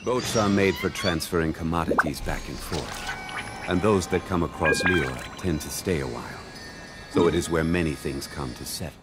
Boats are made for transferring commodities back and forth. And those that come across Lure tend to stay a while. So it is where many things come to settle.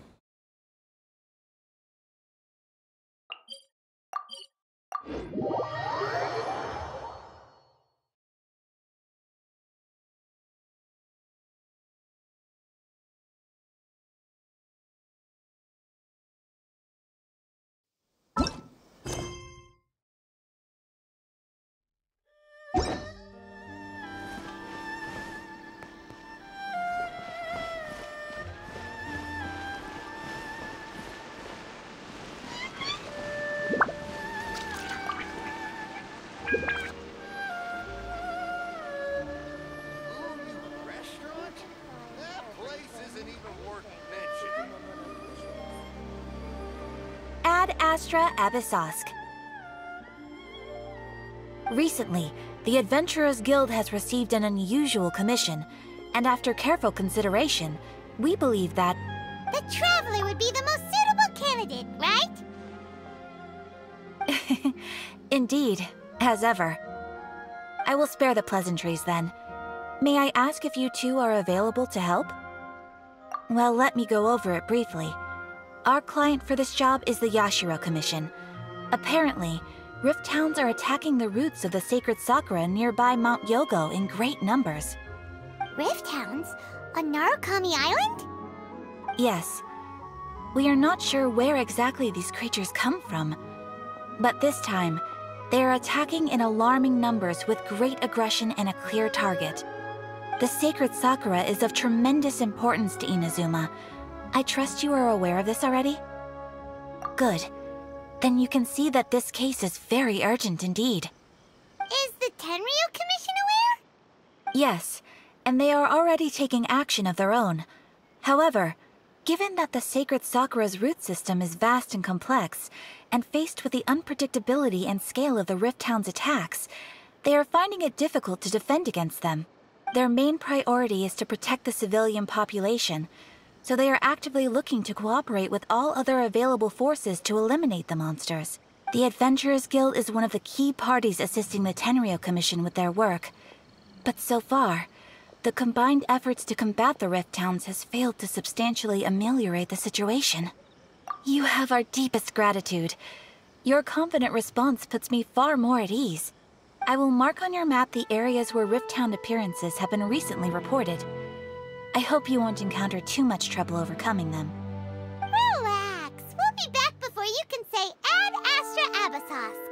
Ad Astra Abyssosk. Recently, the Adventurers Guild has received an unusual commission, and after careful consideration, we believe that the Traveler would be the most suitable candidate, right? Indeed, as ever. I will spare the pleasantries then. May I ask if you two are available to help? Well, let me go over it briefly. Our client for this job is the Yashiro Commission. Apparently, Rift Hounds are attacking the roots of the sacred Sakura nearby Mount Yogo in great numbers. Rift Hounds? On Narukami Island? Yes. We are not sure where exactly these creatures come from. But this time, they are attacking in alarming numbers with great aggression and a clear target. The sacred Sakura is of tremendous importance to Inazuma. I trust you are aware of this already? Good. Then you can see that this case is very urgent indeed. Is the Tenryu Commission aware? Yes, and they are already taking action of their own. However, given that the sacred Sakura's root system is vast and complex, and faced with the unpredictability and scale of the Rift Hound's attacks, they are finding it difficult to defend against them. Their main priority is to protect the civilian population, so they are actively looking to cooperate with all other available forces to eliminate the monsters. The Adventurers Guild is one of the key parties assisting the Tenryu Commission with their work. But so far, the combined efforts to combat the Rift Hounds has failed to substantially ameliorate the situation. You have our deepest gratitude. Your confident response puts me far more at ease. I will mark on your map the areas where Rift Hound appearances have been recently reported. I hope you won't encounter too much trouble overcoming them. Relax. We'll be back before you can say Ad Astra Abyssosk.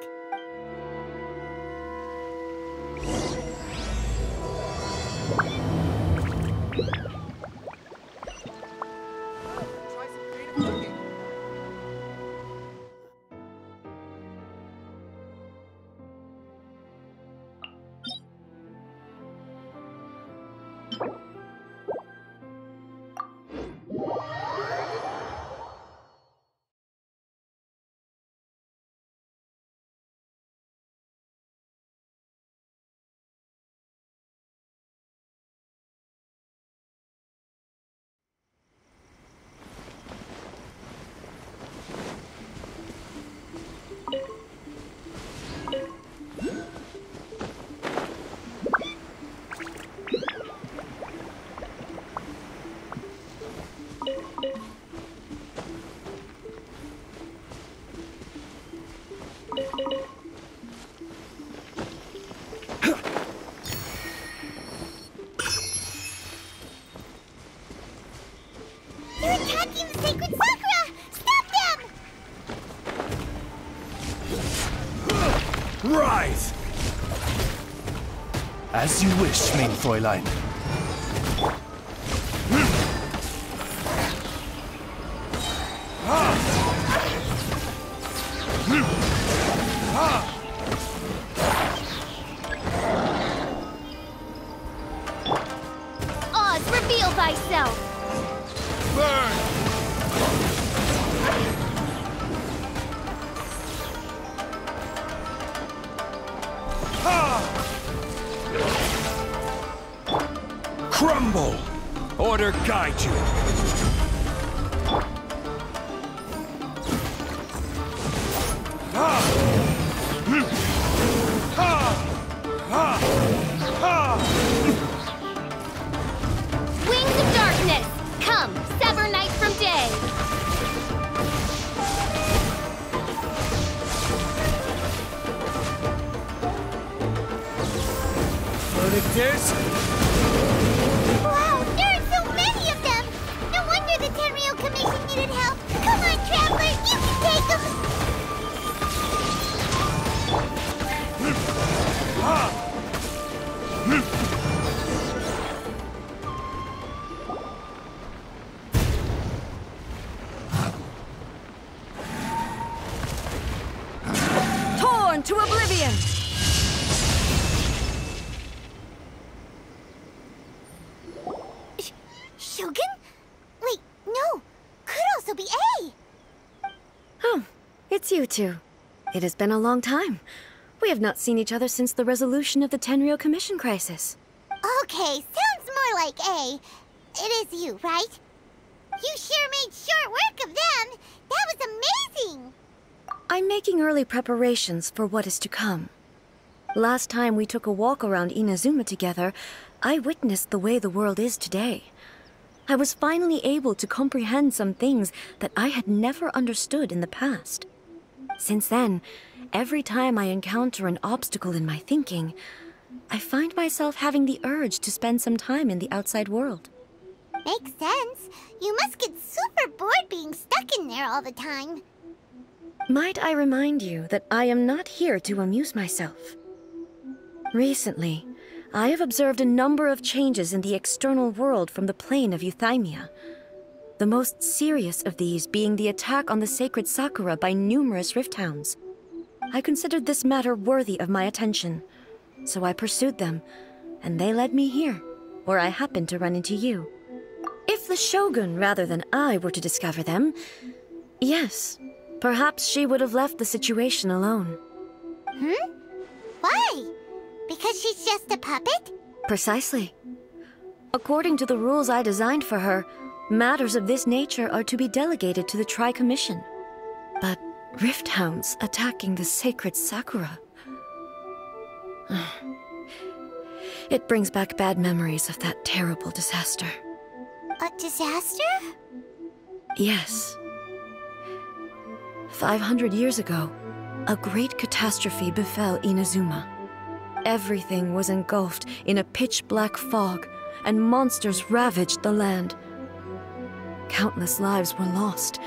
They're attacking the sacred Sakura! Stop them! Rise! As you wish, mein Fräulein. Oz, reveal thyself! Burn! Crumble! Order guide you! this? Wow, there are so many of them! No wonder the Tenryou Commission needed help. Come on, Traveler, you can take them! Torn to oblivion! Shogun? Wait, no. Could also be A. Oh, it's you two. It has been a long time. We have not seen each other since the resolution of the Tenryou Commission crisis. Okay, sounds more like A. It is you, right? You sure made short work of them. That was amazing. I'm making early preparations for what is to come. Last time we took a walk around Inazuma together, I witnessed the way the world is today. I was finally able to comprehend some things that I had never understood in the past. Since then, every time I encounter an obstacle in my thinking, I find myself having the urge to spend some time in the outside world. Makes sense. You must get super bored being stuck in there all the time. Might I remind you that I am not here to amuse myself. Recently, I have observed a number of changes in the external world from the plane of Euthymia. The most serious of these being the attack on the sacred Sakura by numerous rift hounds. I considered this matter worthy of my attention, so I pursued them, and they led me here, where I happened to run into you. If the Shogun rather than I were to discover them, yes, perhaps she would have left the situation alone. Why? Because she's just a puppet? Precisely. According to the rules I designed for her, matters of this nature are to be delegated to the Tri-Commission. But rift hounds attacking the sacred Sakura... It brings back bad memories of that terrible disaster. A disaster? Yes. 500 years ago, a great catastrophe befell Inazuma. Everything was engulfed in a pitch-black fog, and monsters ravaged the land. Countless lives were lost,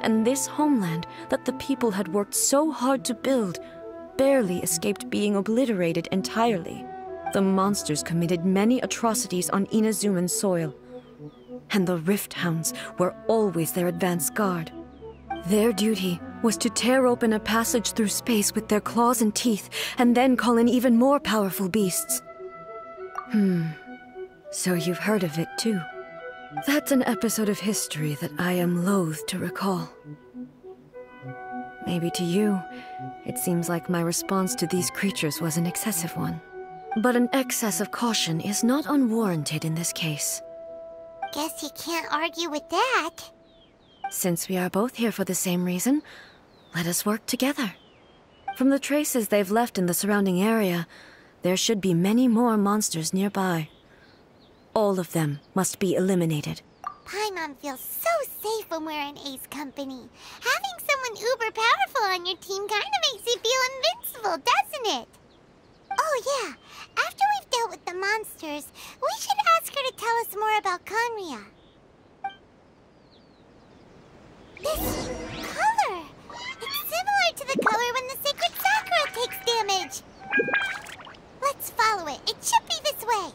and this homeland that the people had worked so hard to build barely escaped being obliterated entirely. The monsters committed many atrocities on Inazuman soil, and the Rift Hounds were always their advance guard. Their duty was to tear open a passage through space with their claws and teeth, and then call in even more powerful beasts. So you've heard of it too. That's an episode of history that I am loath to recall. Maybe to you, it seems like my response to these creatures was an excessive one. But an excess of caution is not unwarranted in this case. Guess you can't argue with that. Since we are both here for the same reason, let us work together. From the traces they've left in the surrounding area, there should be many more monsters nearby. All of them must be eliminated. Paimon feels so safe when we're in Ace company. Having someone uber powerful on your team kinda makes you feel invincible, doesn't it? Oh yeah, after we've dealt with the monsters, we should ask her to tell us more about Conria. This color! It's similar to the color when the sacred Sakura takes damage! Let's follow it. It should be this way.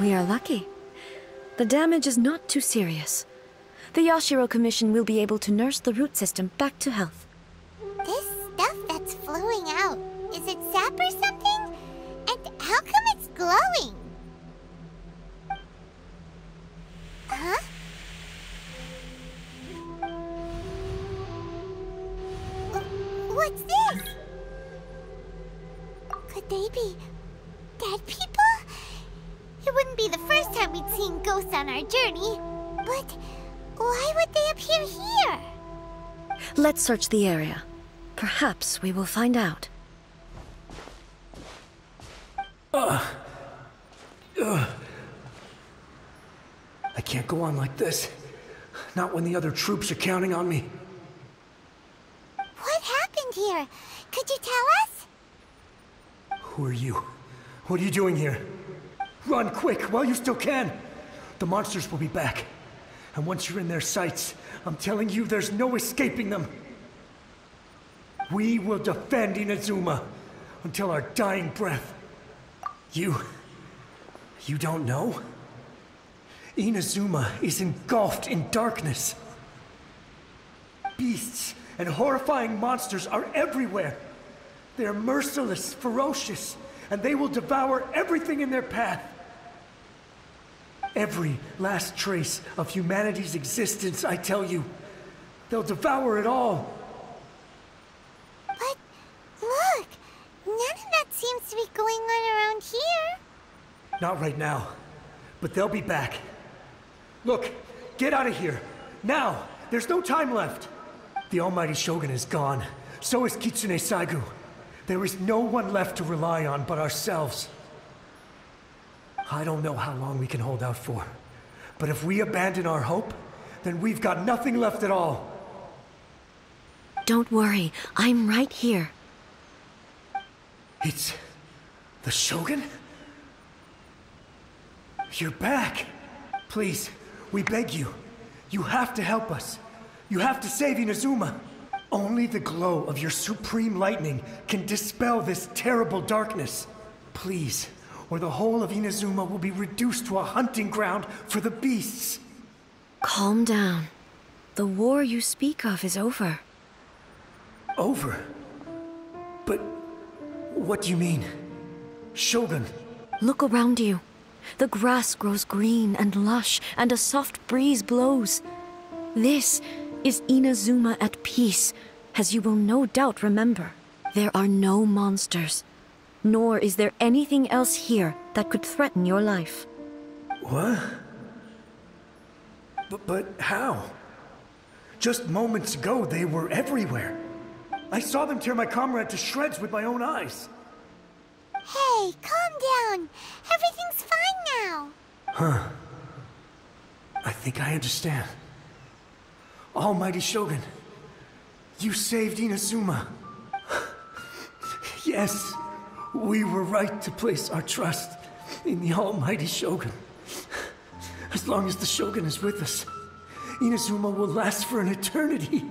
We are lucky. The damage is not too serious. The Yashiro Commission will be able to nurse the root system back to health. This stuff that's flowing out, is it sap or something? And how come it's glowing? Huh? What's this? Could they be dead people? It wouldn't be the first time we'd seen ghosts on our journey. But why would they appear here? Let's search the area. Perhaps we will find out. I can't go on like this. Not when the other troops are counting on me. What happened here? Could you tell us? Who are you? What are you doing here? Run quick while you still can. The monsters will be back. And once you're in their sights, I'm telling you, there's no escaping them. We will defend Inazuma until our dying breath. You don't know? Inazuma is engulfed in darkness. Beasts and horrifying monsters are everywhere. They're merciless, ferocious, and they will devour everything in their path. Every last trace of humanity's existence, I tell you. They'll devour it all. But look, none of that seems to be going on around here. Not right now, but they'll be back. Look, get out of here. Now, there's no time left. The almighty Shogun is gone. So is Kitsune Saigu. There is no one left to rely on but ourselves. I don't know how long we can hold out for. But if we abandon our hope, then we've got nothing left at all. Don't worry, I'm right here. It's the Shogun? You're back. Please, we beg you. You have to help us. You have to save Inazuma. Only the glow of your supreme lightning can dispel this terrible darkness. Please, or the whole of Inazuma will be reduced to a hunting ground for the beasts. Calm down. The war you speak of is over. Over? But what do you mean? Shogun? Look around you. The grass grows green and lush, and a soft breeze blows. This is Inazuma at peace, as you will no doubt remember. There are no monsters, nor is there anything else here that could threaten your life. What? But how? Just moments ago, they were everywhere. I saw them tear my comrade to shreds with my own eyes. Hey, calm down. Everything's fine now. Huh. I think I understand. Almighty Shogun, you saved Inazuma. Yes, we were right to place our trust in the Almighty Shogun. As long as the Shogun is with us, Inazuma will last for an eternity.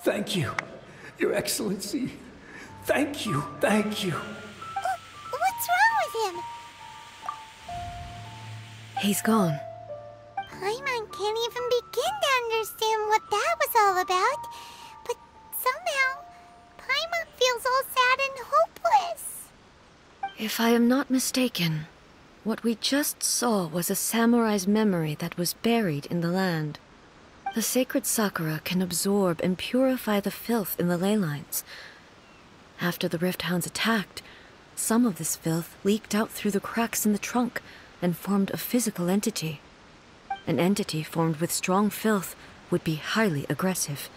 Thank you, Your Excellency. Thank you, thank you. What's wrong with him? He's gone. Paimon can't even begin to understand what that was all about. But somehow, Paimon feels all sad and hopeless. If I am not mistaken, what we just saw was a samurai's memory that was buried in the land. The sacred sakura can absorb and purify the filth in the ley lines. After the Rift Hounds attacked, some of this filth leaked out through the cracks in the trunk and formed a physical entity. An entity formed with strong filth would be highly aggressive.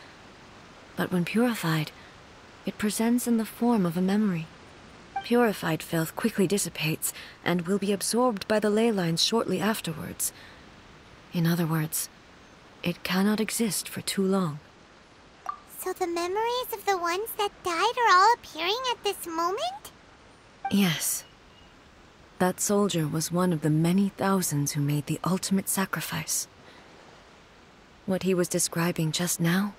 But when purified, it presents in the form of a memory. Purified filth quickly dissipates and will be absorbed by the ley lines shortly afterwards. In other words, it cannot exist for too long. So the memories of the ones that died are all appearing at this moment? Yes. That soldier was one of the many thousands who made the ultimate sacrifice. What he was describing just now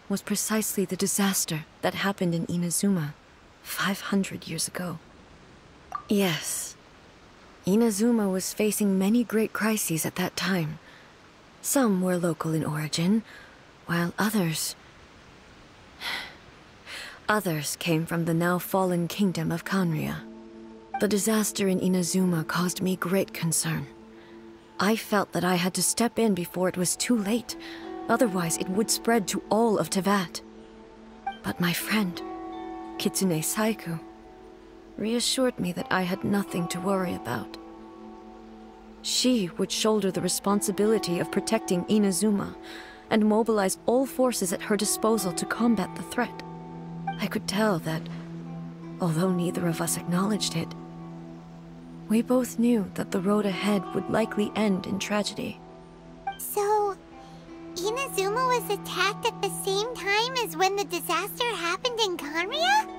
was precisely the disaster that happened in Inazuma 500 years ago. Yes. Inazuma was facing many great crises at that time. Some were local in origin, while others came from the now fallen kingdom of Kanria. The disaster in Inazuma caused me great concern. I felt that I had to step in before it was too late, otherwise it would spread to all of Teyvat. But my friend, Kitsune Saiku, reassured me that I had nothing to worry about. She would shoulder the responsibility of protecting Inazuma and mobilize all forces at her disposal to combat the threat. I could tell that, although neither of us acknowledged it, we both knew that the road ahead would likely end in tragedy. So, Inazuma was attacked at the same time as when the disaster happened in Kanria?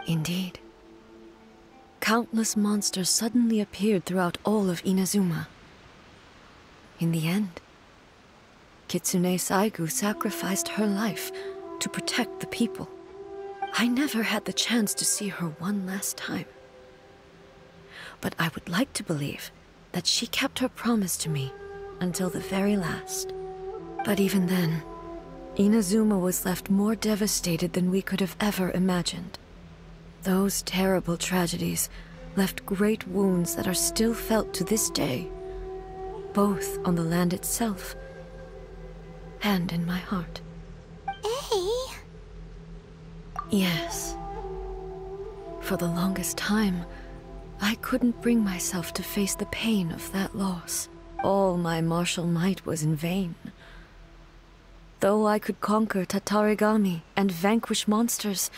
Indeed. Countless monsters suddenly appeared throughout all of Inazuma. In the end, Kitsune Saigu sacrificed her life to protect the people. I never had the chance to see her one last time. But I would like to believe that she kept her promise to me until the very last. But even then, Inazuma was left more devastated than we could have ever imagined. Those terrible tragedies left great wounds that are still felt to this day, both on the land itself and in my heart. Eh? Yes. For the longest time, I couldn't bring myself to face the pain of that loss. All my martial might was in vain. Though I could conquer Tatarigami and vanquish monsters,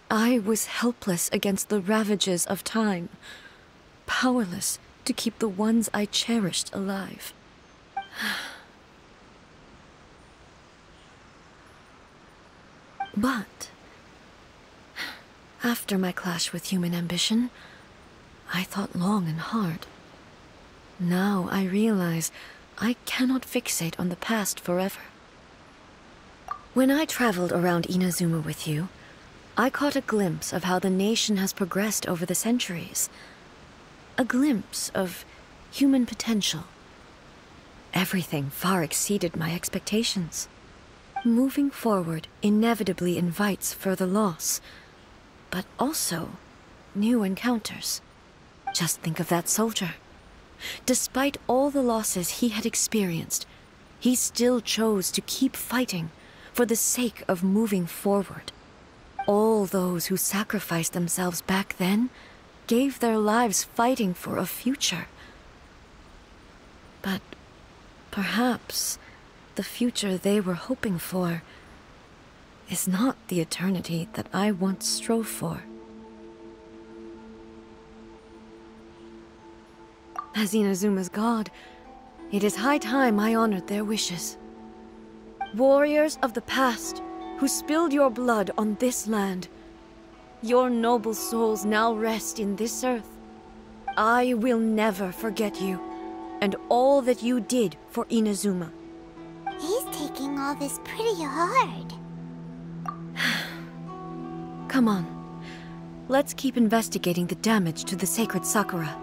I was helpless against the ravages of time, powerless to keep the ones I cherished alive. But after my clash with human ambition, I thought long and hard. Now I realize I cannot fixate on the past forever. When I traveled around Inazuma with you, I caught a glimpse of how the nation has progressed over the centuries. A glimpse of human potential. Everything far exceeded my expectations. Moving forward inevitably invites further loss, but also new encounters. Just think of that soldier. Despite all the losses he had experienced, he still chose to keep fighting for the sake of moving forward. All those who sacrificed themselves back then gave their lives fighting for a future. But perhaps the future they were hoping for is not the eternity that I once strove for. As Inazuma's god, it is high time I honored their wishes. Warriors of the past, who spilled your blood on this land, your noble souls now rest in this earth. I will never forget you, and all that you did for Inazuma. He's taking all this pretty hard. Come on, let's keep investigating the damage to the sacred Sakura.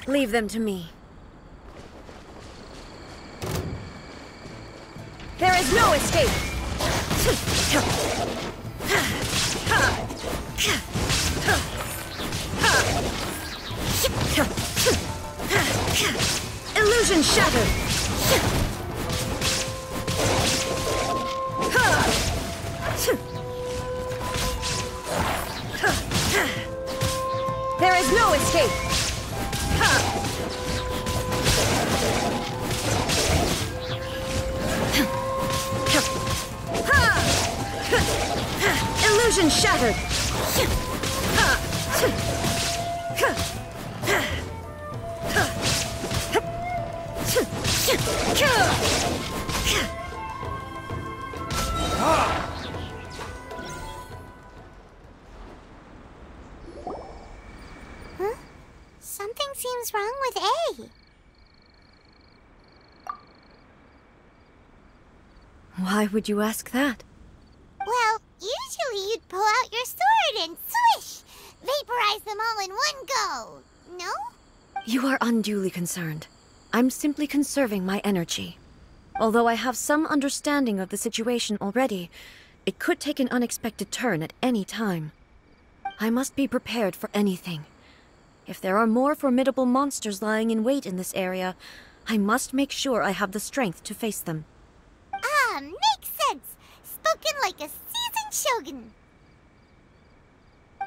Leave them to me. There is no escape! Illusion shattered! There is no escape! Illusion shattered! Huh? Something seems wrong with A. Why would you ask that? Well, usually you'd pull out your sword and swish! Vaporize them all in one go! No? You are unduly concerned. I'm simply conserving my energy. Although I have some understanding of the situation already, it could take an unexpected turn at any time. I must be prepared for anything. If there are more formidable monsters lying in wait in this area, I must make sure I have the strength to face them. Ah, makes sense! Spoken like a seasoned shogun.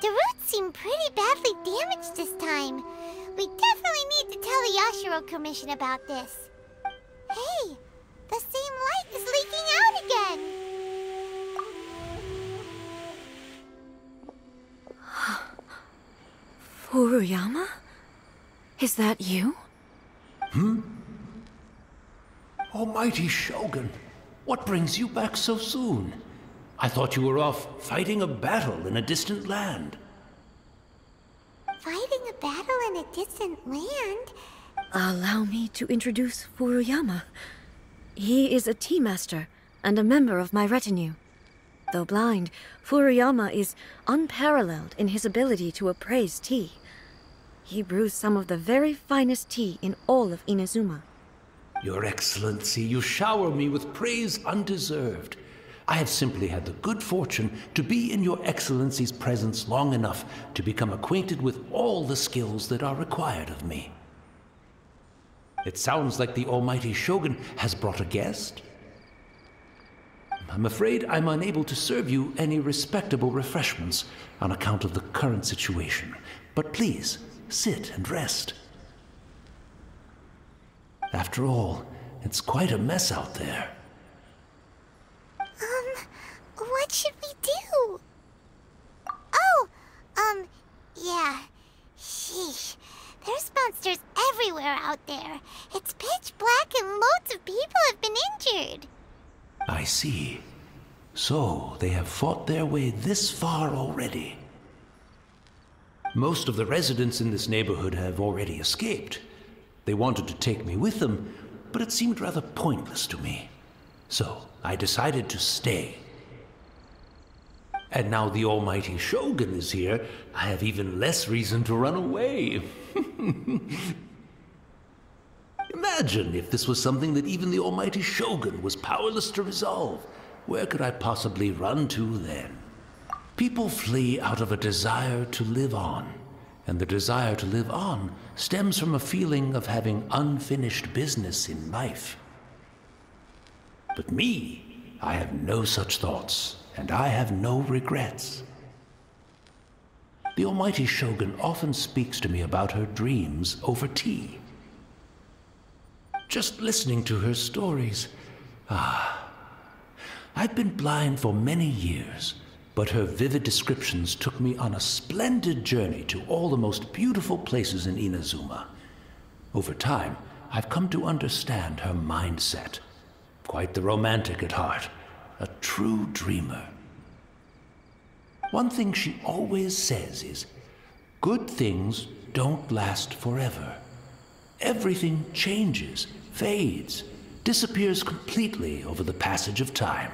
The roots seem pretty badly damaged this time. We definitely need to tell the Yashiro Commission about this. Hey, the same light is leaking out again! Furuyama? Is that you? Almighty Shogun, what brings you back so soon? I thought you were off fighting a battle in a distant land. Fighting a battle in a distant land? Allow me to introduce Furuyama. He is a tea master and a member of my retinue. Though blind, Furuyama is unparalleled in his ability to appraise tea. He brews some of the very finest tea in all of Inazuma. Your Excellency, you shower me with praise undeserved. I have simply had the good fortune to be in your Excellency's presence long enough to become acquainted with all the skills that are required of me. It sounds like the Almighty Shogun has brought a guest. I'm afraid I'm unable to serve you any respectable refreshments on account of the current situation. But please, sit and rest. After all, it's quite a mess out there. What should we do? Oh, yeah. Sheesh. There's monsters everywhere out there. It's pitch black and loads of people have been injured. I see. So, they have fought their way this far already. Most of the residents in this neighborhood have already escaped. They wanted to take me with them, but it seemed rather pointless to me. So, I decided to stay. And now the Almighty Shogun is here, I have even less reason to run away. Imagine if this was something that even the Almighty Shogun was powerless to resolve. Where could I possibly run to then? People flee out of a desire to live on, and the desire to live on stems from a feeling of having unfinished business in life. But me, I have no such thoughts, and I have no regrets. The Almighty Shogun often speaks to me about her dreams over tea. Just listening to her stories, I've been blind for many years, but her vivid descriptions took me on a splendid journey to all the most beautiful places in Inazuma. Over time, I've come to understand her mindset. Quite the romantic at heart, a true dreamer. One thing she always says is, good things don't last forever. Everything changes, fades, disappears completely over the passage of time.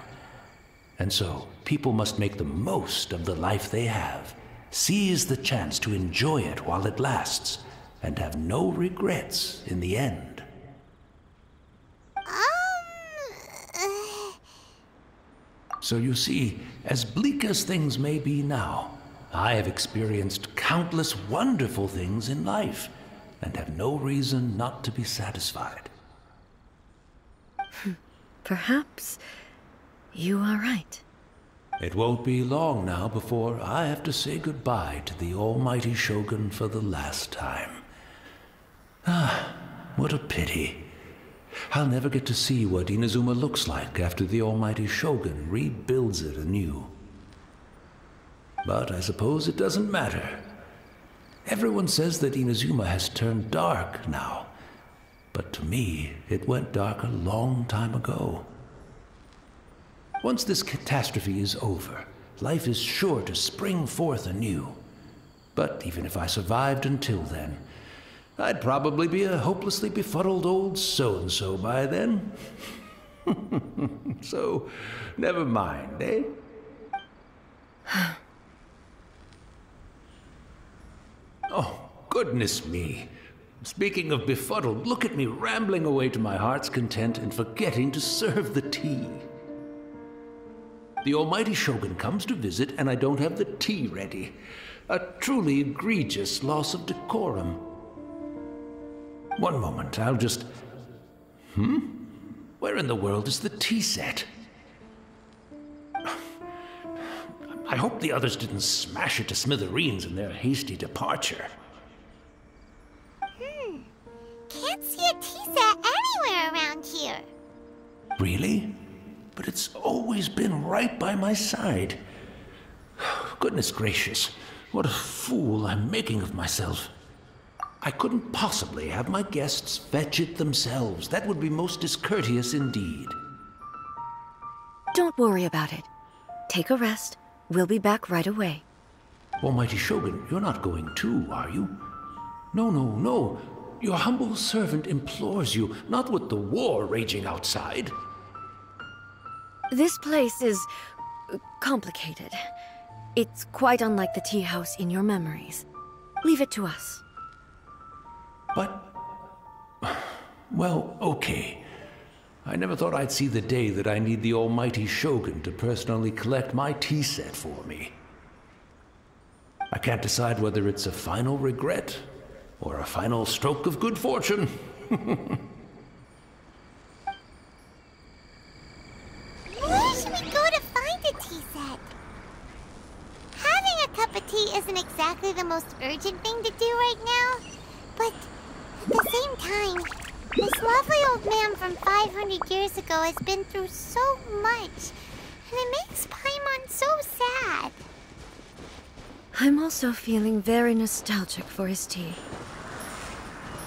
And so, people must make the most of the life they have, seize the chance to enjoy it while it lasts, and have no regrets in the end. So you see, as bleak as things may be now, I have experienced countless wonderful things in life, and have no reason not to be satisfied. Perhaps you are right. It won't be long now before I have to say goodbye to the Almighty Shogun for the last time. What a pity. I'll never get to see what Inazuma looks like after the Almighty Shogun rebuilds it anew. But I suppose it doesn't matter. Everyone says that Inazuma has turned dark now. But to me, it went dark a long time ago. Once this catastrophe is over, life is sure to spring forth anew. But even if I survived until then, I'd probably be a hopelessly befuddled old so-and-so by then. So, never mind, eh? Oh, goodness me. Speaking of befuddled, look at me rambling away to my heart's content and forgetting to serve the tea. The almighty Shogun comes to visit and I don't have the tea ready. A truly egregious loss of decorum. One moment, I'll just... Where in the world is the tea set? I hope the others didn't smash it to smithereens in their hasty departure. Can't see a tea set anywhere around here. Really? But it's always been right by my side. Goodness gracious, what a fool I'm making of myself. I couldn't possibly have my guests fetch it themselves. That would be most discourteous indeed. Don't worry about it. Take a rest. We'll be back right away. Almighty Shogun, you're not going too, are you? No, no, no. Your humble servant implores you, not with the war raging outside. This place is... complicated. It's quite unlike the tea house in your memories. Leave it to us. But... well, okay. I never thought I'd see the day that I need the almighty Shogun to personally collect my tea set for me. I can't decide whether it's a final regret or a final stroke of good fortune. Where should we go to find a tea set? Having a cup of tea isn't exactly the most urgent thing to do right now, but at the same time, this lovely old man from 500 years ago has been through so much, and it makes Paimon so sad. I'm also feeling very nostalgic for his tea.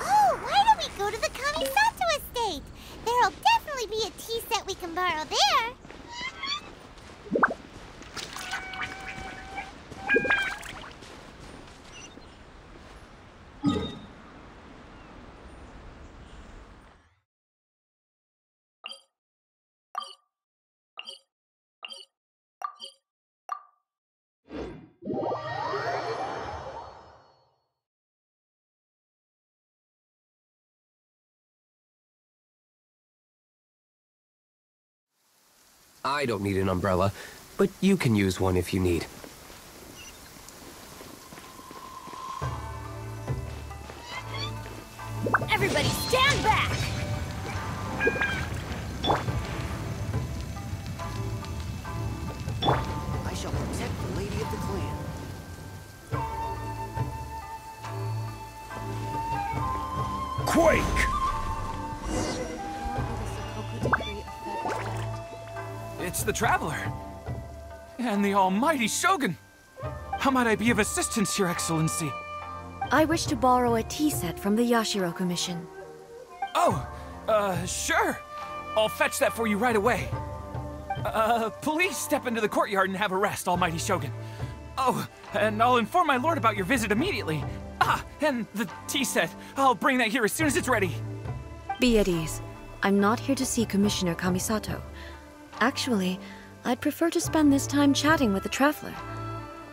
Oh, why don't we go to the Kamisato estate? There'll definitely be a tea set we can borrow there. I don't need an umbrella, but you can use one if you need. Everybody stand back! I shall protect the lady of the clan. Quake! It's the Traveler. And the almighty Shogun. How might I be of assistance, Your Excellency? I wish to borrow a tea set from the Yashiro Commission. Oh, sure. I'll fetch that for you right away. Please step into the courtyard and have a rest, almighty Shogun. Oh, and I'll inform my lord about your visit immediately. Ah, and the tea set. I'll bring that here as soon as it's ready. Be at ease. I'm not here to see Commissioner Kamisato. Actually, I'd prefer to spend this time chatting with the Traveler.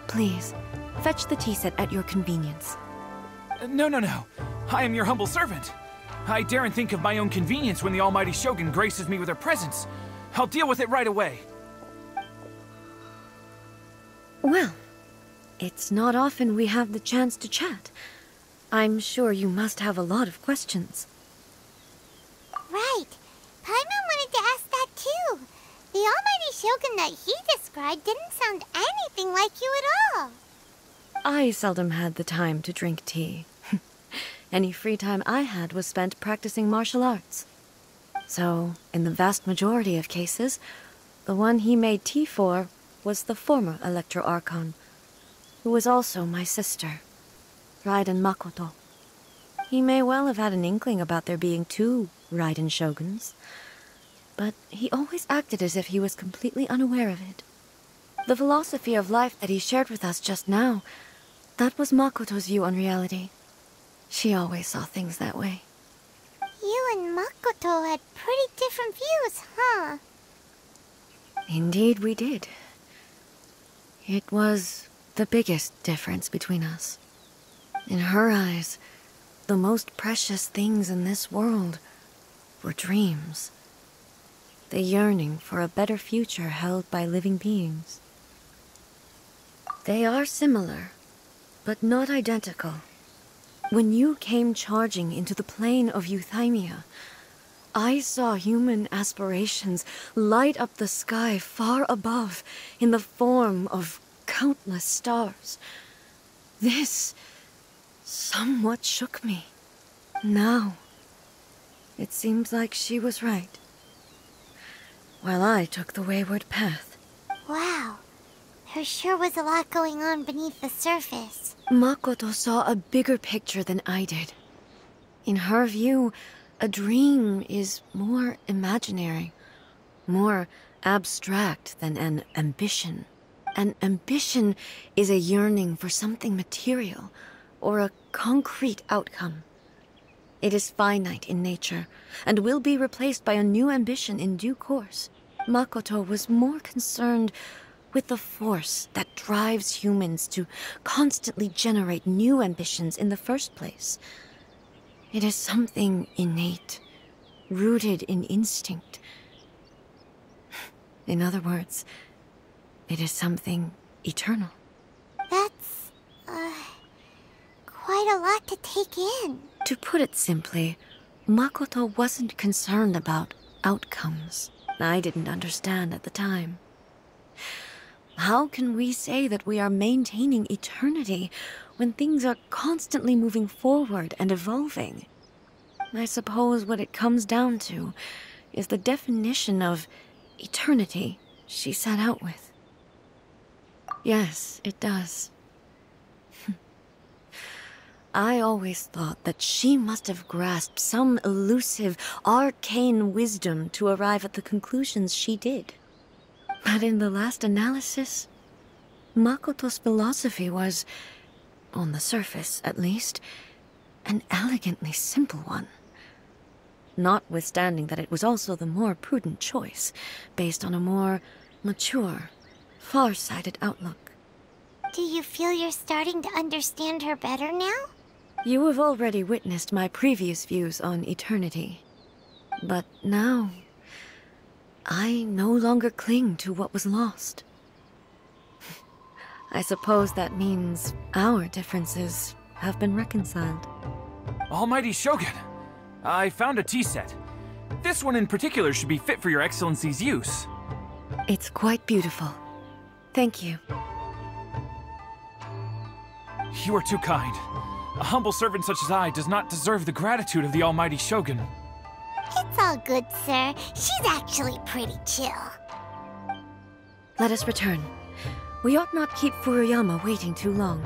Please, fetch the tea set at your convenience. No. I am your humble servant. I daren't think of my own convenience when the almighty Shogun graces me with her presence. I'll deal with it right away. Well, it's not often we have the chance to chat. I'm sure you must have a lot of questions. Right. Paimon wanted to ask that too. The almighty Shogun that he described didn't sound anything like you at all. I seldom had the time to drink tea. Any free time I had was spent practicing martial arts. So, in the vast majority of cases, the one he made tea for was the former Electro Archon, who was also my sister, Raiden Makoto. He may well have had an inkling about there being two Raiden Shoguns, but he always acted as if he was completely unaware of it. The philosophy of life that he shared with us just now, that was Makoto's view on reality. She always saw things that way. You and Makoto had pretty different views, huh? Indeed we did. It was the biggest difference between us. In her eyes, the most precious things in this world were dreams. The yearning for a better future held by living beings. They are similar, but not identical. When you came charging into the plane of Euthymia, I saw human aspirations light up the sky far above in the form of countless stars. This somewhat shook me. Now, it seems like she was right, while I took the wayward path. Wow. There sure was a lot going on beneath the surface. Makoto saw a bigger picture than I did. In her view, a dream is more imaginary, more abstract than an ambition. An ambition is a yearning for something material, or a concrete outcome. It is finite in nature, and will be replaced by a new ambition in due course. Makoto was more concerned with the force that drives humans to constantly generate new ambitions in the first place. It is something innate, rooted in instinct. In other words, it is something eternal. That's, quite a lot to take in. To put it simply, Makoto wasn't concerned about outcomes. I didn't understand at the time. How can we say that we are maintaining eternity when things are constantly moving forward and evolving? I suppose what it comes down to is the definition of eternity she set out with. Yes, it does. I always thought that she must have grasped some elusive, arcane wisdom to arrive at the conclusions she did. But in the last analysis, Makoto's philosophy was, on the surface at least, an elegantly simple one. Notwithstanding that it was also the more prudent choice, based on a more mature, far-sighted outlook. Do you feel you're starting to understand her better now? You have already witnessed my previous views on eternity. But now, I no longer cling to what was lost. I suppose that means our differences have been reconciled. Almighty Shogun, I found a tea set. This one in particular should be fit for your Excellency's use. It's quite beautiful. Thank you. You are too kind. A humble servant such as I does not deserve the gratitude of the Almighty Shogun. It's all good, sir. She's actually pretty chill. Let us return. We ought not keep Furuyama waiting too long.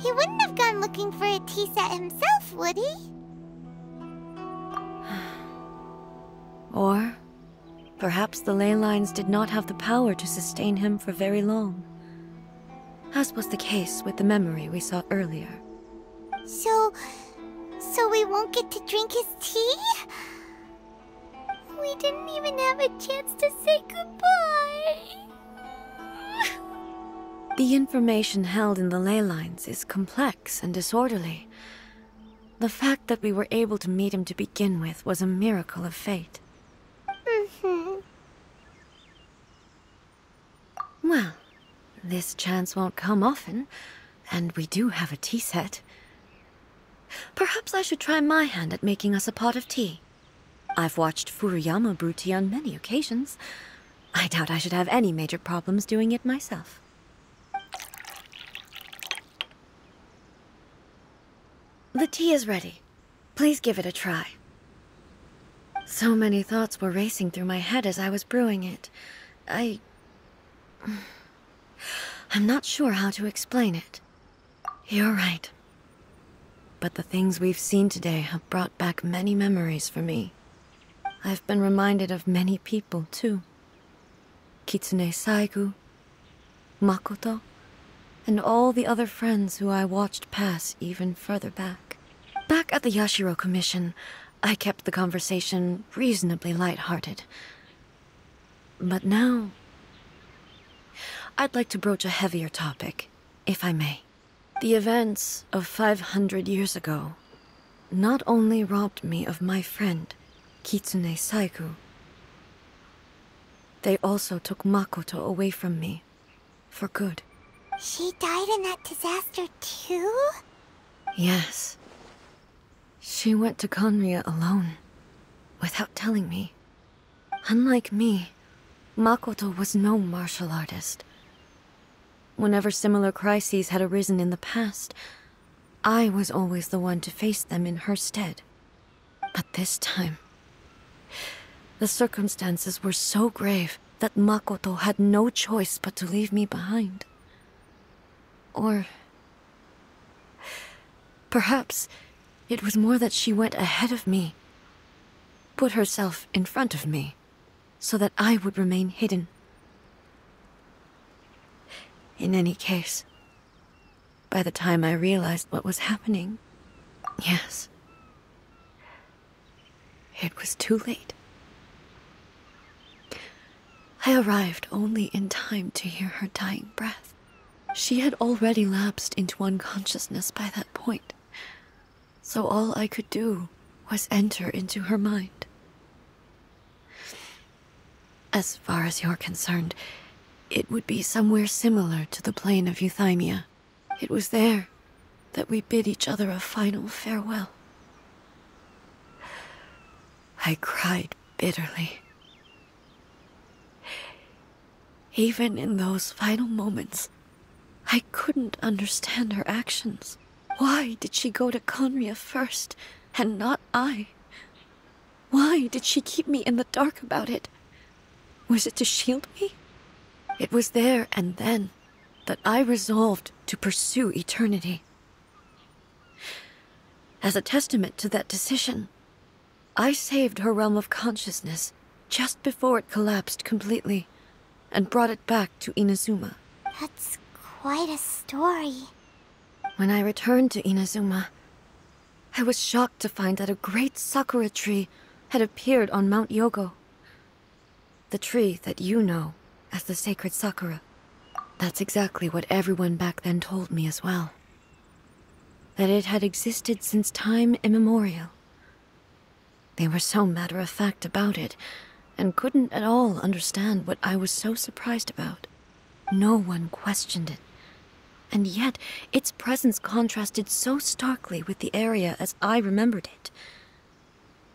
He wouldn't have gone looking for a tea set himself, would he? Or perhaps the ley lines did not have the power to sustain him for very long. as was the case with the memory we saw earlier. So we won't get to drink his tea? We didn't even have a chance to say goodbye. The information held in the ley lines is complex and disorderly. The fact that we were able to meet him to begin with was a miracle of fate. Well, this chance won't come often, and we do have a tea set. Perhaps I should try my hand at making us a pot of tea. I've watched Furuyama brew tea on many occasions. I doubt I should have any major problems doing it myself. The tea is ready. Please give it a try. So many thoughts were racing through my head as I was brewing it. I'm not sure how to explain it. You're right. But the things we've seen today have brought back many memories for me. I've been reminded of many people, too. Kitsune Saigu, Makoto, and all the other friends who I watched pass even further back. Back at the Yashiro Commission, I kept the conversation reasonably lighthearted. But now, I'd like to broach a heavier topic, if I may. The events of 500 years ago not only robbed me of my friend, Kitsune Saigu, they also took Makoto away from me, for good. She died in that disaster too? Yes. She went to Conria alone, without telling me. Unlike me, Makoto was no martial artist. Whenever similar crises had arisen in the past, I was always the one to face them in her stead. But this time, the circumstances were so grave that Makoto had no choice but to leave me behind. Or perhaps it was more that she went ahead of me, put herself in front of me, so that I would remain hidden. In any case, by the time I realized what was happening, yes, it was too late. I arrived only in time to hear her dying breath. She had already lapsed into unconsciousness by that point, so all I could do was enter into her mind. As far as you're concerned, it would be somewhere similar to the plain of Euthymia. It was there that we bid each other a final farewell. I cried bitterly. Even in those final moments, I couldn't understand her actions. Why did she go to Conria first, and not I? Why did she keep me in the dark about it? Was it to shield me? It was there and then that I resolved to pursue eternity. As a testament to that decision, I saved her realm of consciousness just before it collapsed completely, and brought it back to Inazuma. That's quite a story. When I returned to Inazuma, I was shocked to find that a great sakura tree had appeared on Mount Yogo. The tree that you know as the sacred sakura. That's exactly what everyone back then told me as well. That it had existed since time immemorial. They were so matter-of-fact about it, and couldn't at all understand what I was so surprised about. No one questioned it, and yet its presence contrasted so starkly with the area as I remembered it.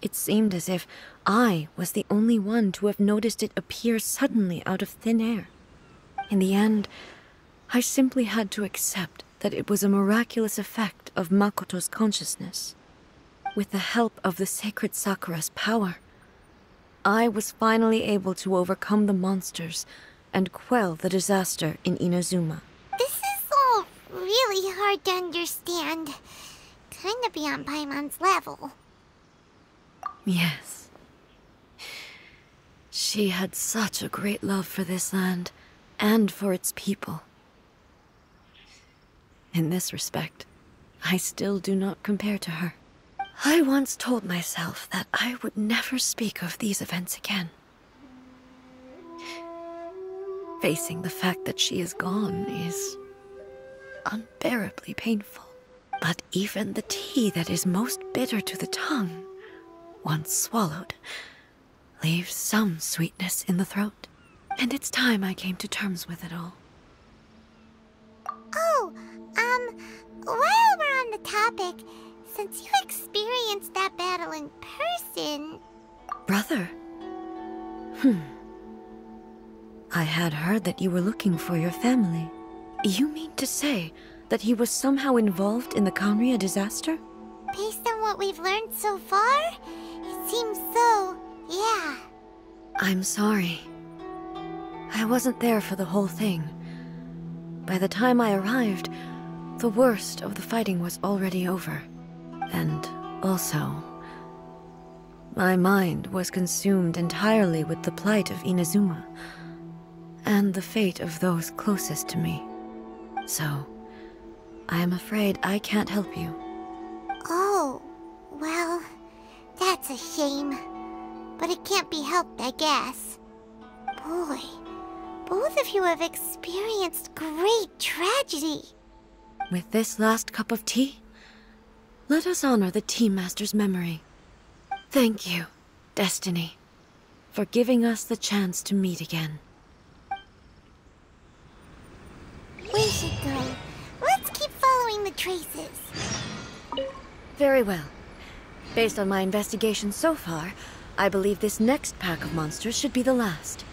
It seemed as if I was the only one to have noticed it appear suddenly out of thin air. In the end, I simply had to accept that it was a miraculous effect of Makoto's consciousness. With the help of the sacred sakura's power, I was finally able to overcome the monsters and quell the disaster in Inazuma. This is all really hard to understand. Kinda beyond Paimon's level. Yes. She had such a great love for this land, and for its people. In this respect, I still do not compare to her. I once told myself that I would never speak of these events again. Facing the fact that she is gone is unbearably painful. But even the tea that is most bitter to the tongue, once swallowed, leaves some sweetness in the throat. And it's time I came to terms with it all. Oh, while we're on the topic, since you experienced that battle in person... Brother? I had heard that you were looking for your family. You mean to say that he was somehow involved in the Conria disaster? Based on what we've learned so far, it seems so, yeah. I'm sorry. I wasn't there for the whole thing. By the time I arrived, the worst of the fighting was already over. And also, my mind was consumed entirely with the plight of Inazuma, and the fate of those closest to me. So, I am afraid I can't help you. Oh, well, that's a shame. But it can't be helped, I guess. Boy, both of you have experienced great tragedy. With this last cup of tea, let us honor the Tea Master's memory. Thank you, Destiny, for giving us the chance to meet again. We should go. Let's keep following the traces. Very well. Based on my investigation so far, I believe this next pack of monsters should be the last.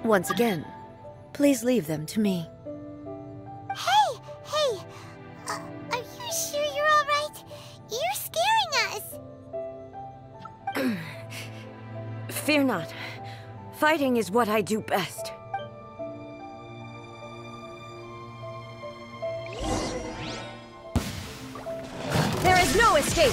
Once again, please leave them to me. Hey! Are you sure you're all right? You're scaring us! Fear not. Fighting is what I do best. There is no escape!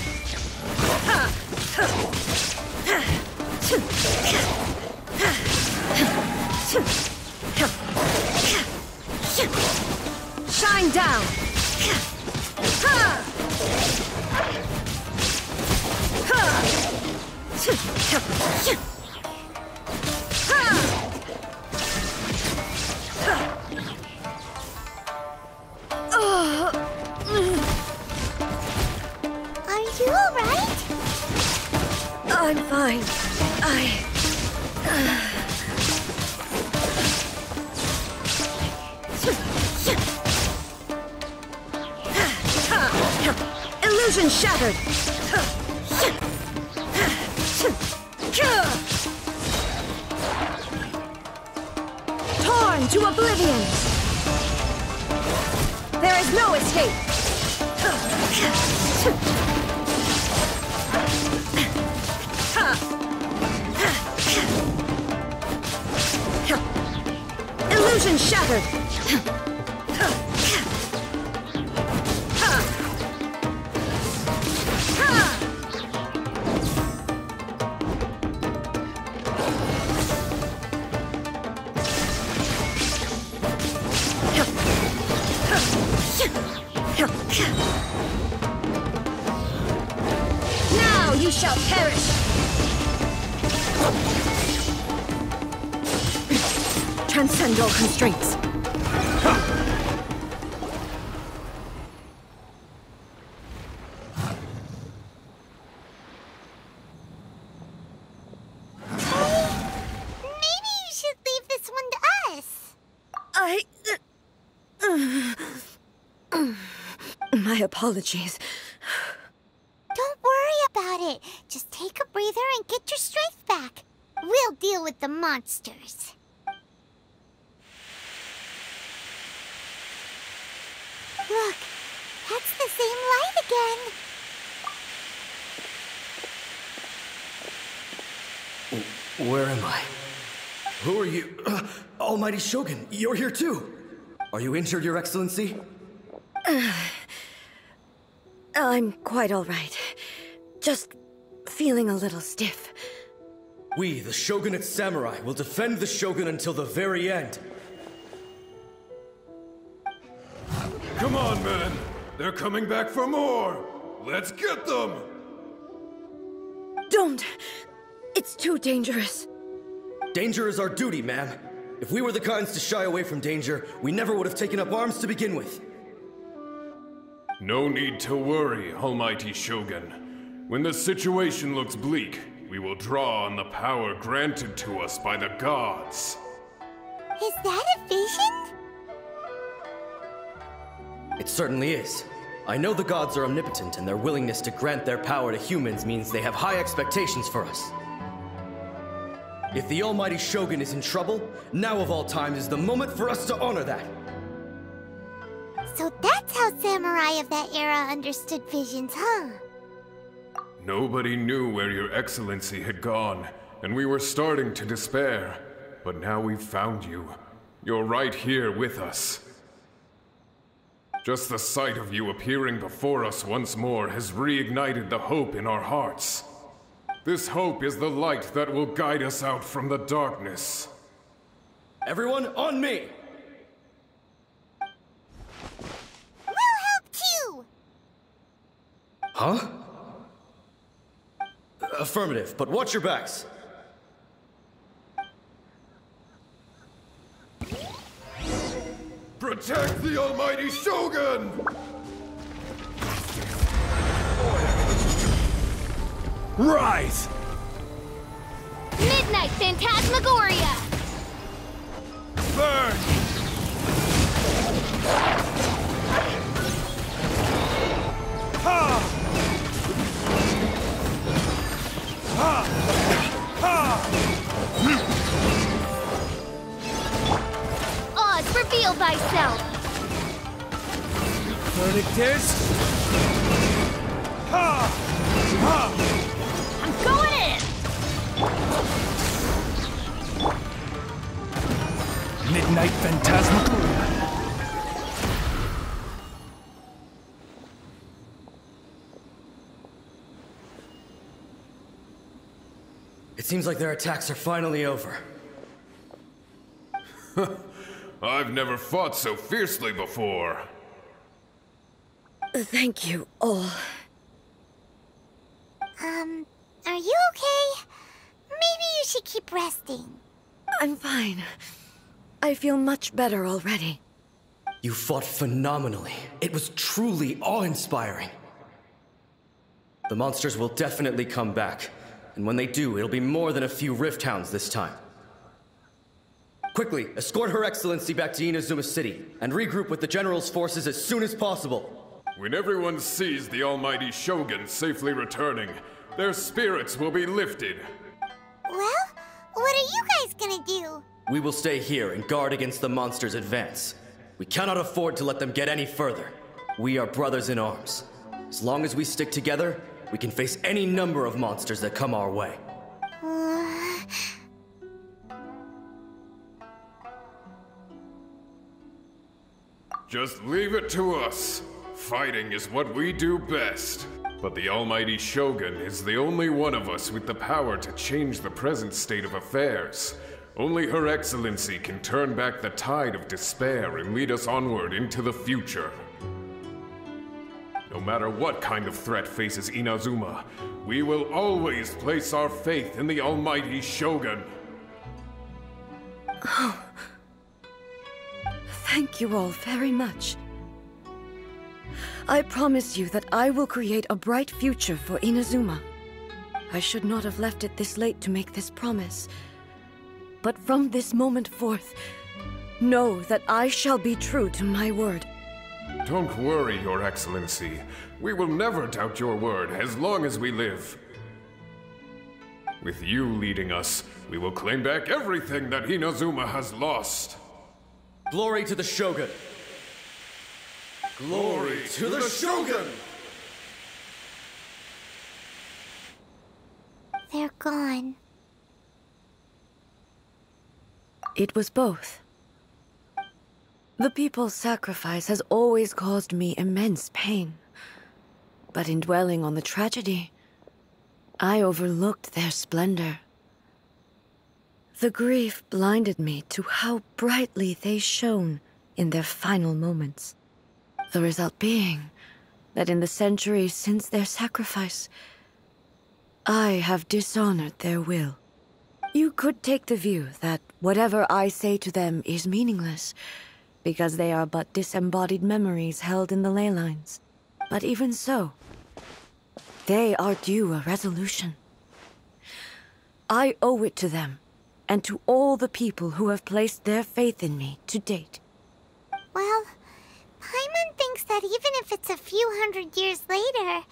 Shine down! Are you all right? I'm fine. Illusion shattered! to oblivion! There is no escape! Illusion shattered! Now you shall perish! Transcend all constraints. Maybe you should leave this one to us. My apologies. Don't worry about it. Just take a breather and get your strength back. We'll deal with the monsters. Look, that's the same light again. Where am I? Who are you? Almighty Shogun, you're here too! Are you injured, Your Excellency? I'm quite all right. Just feeling a little stiff. We, the Shogunate Samurai, will defend the Shogun until the very end. Come on, men. They're coming back for more. Let's get them! Don't! It's too dangerous. Danger is our duty, ma'am. If we were the kinds to shy away from danger, we never would have taken up arms to begin with. No need to worry, Almighty Shogun. When the situation looks bleak, we will draw on the power granted to us by the gods. Is that a vision? It certainly is. I know the gods are omnipotent, and their willingness to grant their power to humans means they have high expectations for us. If the Almighty Shogun is in trouble, now of all times is the moment for us to honor that. So that's how samurai of that era understood visions, huh? Nobody knew where Your Excellency had gone, and we were starting to despair. But now we've found you. You're right here with us. Just the sight of you appearing before us once more has reignited the hope in our hearts. This hope is the light that will guide us out from the darkness. Everyone, on me! We'll help too! Huh? Affirmative, but watch your backs. Protect the Almighty Shogun! Rise! Midnight Phantasmagoria! Burn! Ha! Ha! Ha! Oz, reveal thyself! Verdict is... Ha! Ha! I'm going in! Midnight Phantasmagoria. It seems like their attacks are finally over. I've never fought so fiercely before. Thank you, all. Are you okay? Maybe you should keep resting. I'm fine. I feel much better already. You fought phenomenally. It was truly awe-inspiring. The monsters will definitely come back. And when they do, it'll be more than a few Rift Hounds this time. Quickly, escort Her Excellency back to Inazuma City, and regroup with the General's forces as soon as possible. When everyone sees the Almighty Shogun safely returning, their spirits will be lifted. Well, what are you guys gonna do? We will stay here and guard against the monsters' advance. We cannot afford to let them get any further. We are brothers in arms. As long as we stick together, we can face any number of monsters that come our way. Just leave it to us. Fighting is what we do best. But the almighty Shogun is the only one of us with the power to change the present state of affairs. Only Her Excellency can turn back the tide of despair and lead us onward into the future. No matter what kind of threat faces Inazuma, we will always place our faith in the almighty Shogun. Oh. Thank you all very much. I promise you that I will create a bright future for Inazuma. I should not have left it this late to make this promise. But from this moment forth, know that I shall be true to my word. Don't worry, Your Excellency. We will never doubt your word as long as we live. With you leading us, we will claim back everything that Inazuma has lost. Glory to the Shogun! Glory to the Shogun! They're gone. It was both. The people's sacrifice has always caused me immense pain. But in dwelling on the tragedy, I overlooked their splendor. The grief blinded me to how brightly they shone in their final moments. The result being that in the centuries since their sacrifice, I have dishonored their will. You could take the view that whatever I say to them is meaningless, because they are but disembodied memories held in the ley lines. But even so, they are due a resolution. I owe it to them, and to all the people who have placed their faith in me to date. Well, Paimon thinks that even if it's a few hundred years later,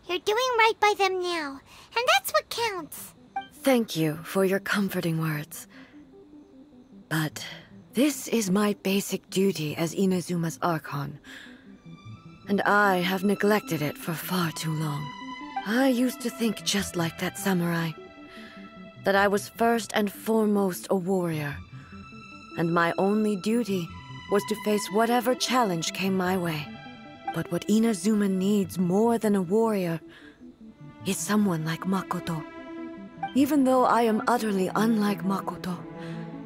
you're doing right by them now, and that's what counts. Thank you for your comforting words. But this is my basic duty as Inazuma's Archon, and I have neglected it for far too long. I used to think just like that samurai, that I was first and foremost a warrior, and my only duty was to face whatever challenge came my way. But what Inazuma needs more than a warrior is someone like Makoto. Even though I am utterly unlike Makoto,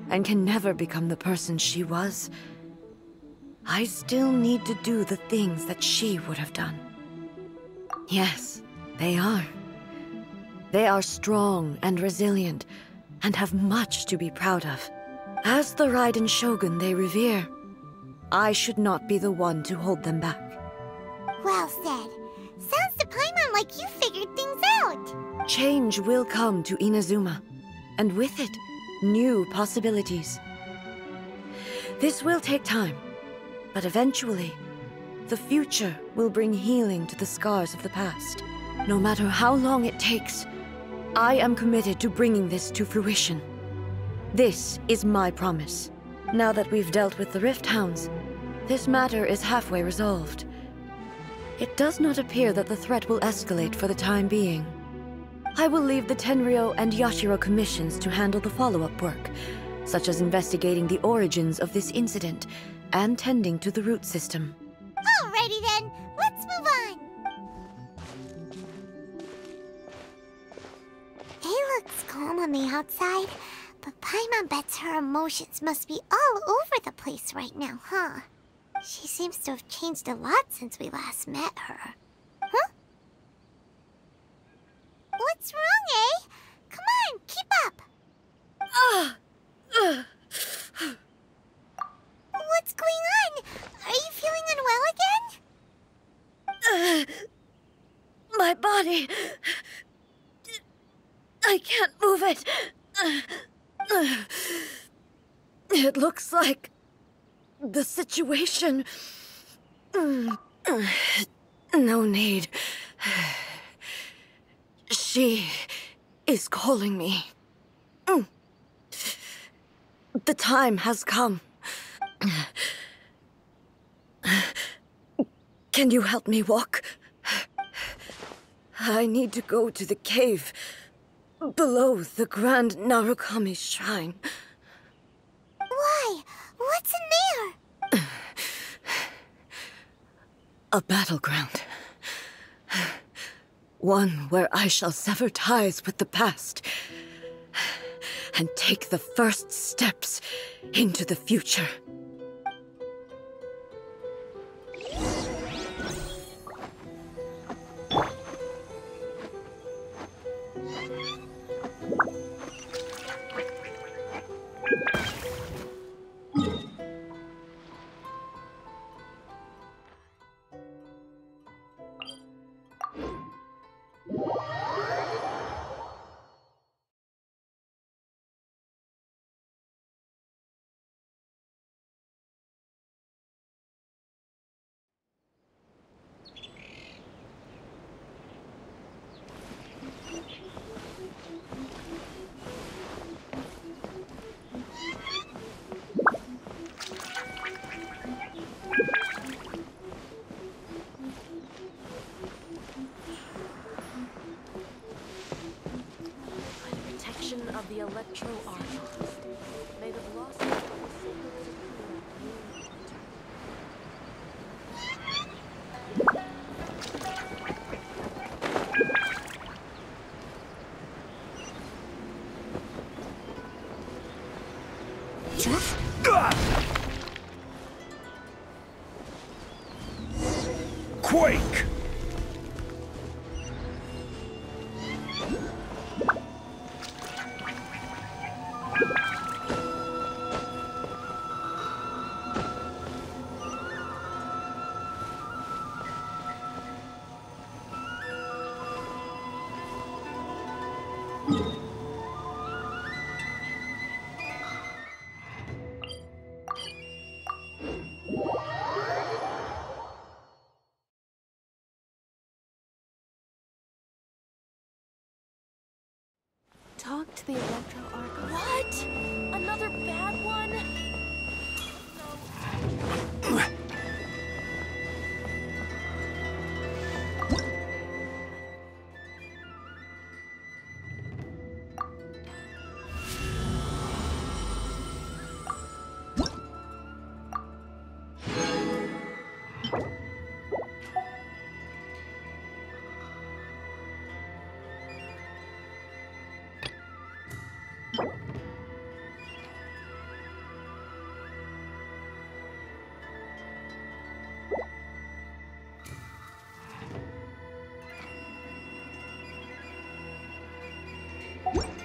and can never become the person she was, I still need to do the things that she would have done. Yes, they are. They are strong and resilient, and have much to be proud of. As the Raiden Shogun they revere, I should not be the one to hold them back. Well said. Sounds to Paimon like you figured things out. Change will come to Inazuma, and with it, new possibilities. This will take time, but eventually, the future will bring healing to the scars of the past. No matter how long it takes, I am committed to bringing this to fruition. This is my promise. Now that we've dealt with the Rift Hounds, this matter is halfway resolved. It does not appear that the threat will escalate for the time being. I will leave the Tenryo and Yashiro commissions to handle the follow-up work, such as investigating the origins of this incident and tending to the root system. Alrighty then, let's move on. It looks calm on the outside, but Paimon bets her emotions must be all over the place right now, huh? She seems to have changed a lot since we last met her. Huh? What's wrong, eh? Come on, keep up! What's going on? Are you feeling unwell again? My body... I can't move it. It looks like... the situation... No need. She is calling me. The time has come. Can you help me walk? I need to go to the cave below the Grand Narukami Shrine. Why? What's in there? A battleground. One where I shall sever ties with the past and take the first steps into the future. Of the Electro Archons. May the velocity of the Quake! Talk to the Electro Archon. What? Another bad one? What?